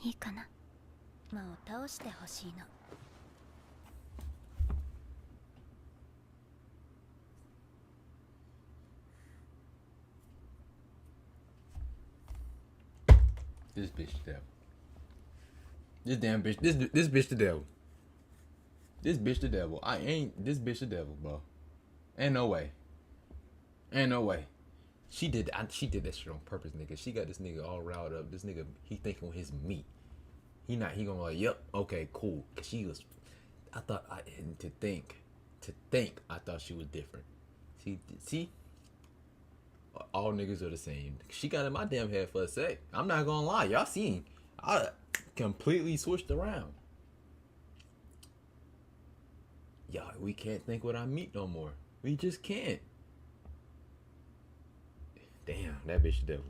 いいかな。魔を倒してほしいの。This bitch the devil. This damn bitch. This bitch the devil. This bitch the devil. I ain't this bitch the devil, bro. Ain't no way. Ain't no way. She did that shit on purpose, nigga. She got this nigga all riled up. This nigga, he thinking his meat. He gonna like, yep, okay, cool. Cause she was, I thought to think, I thought she was different. See, all niggas are the same. She got in my damn head for a sec. I'm not gonna lie, y'all seen, I completely switched around. Y'all, we can't think with our meat no more. We just can't. Damn, that bitch the devil.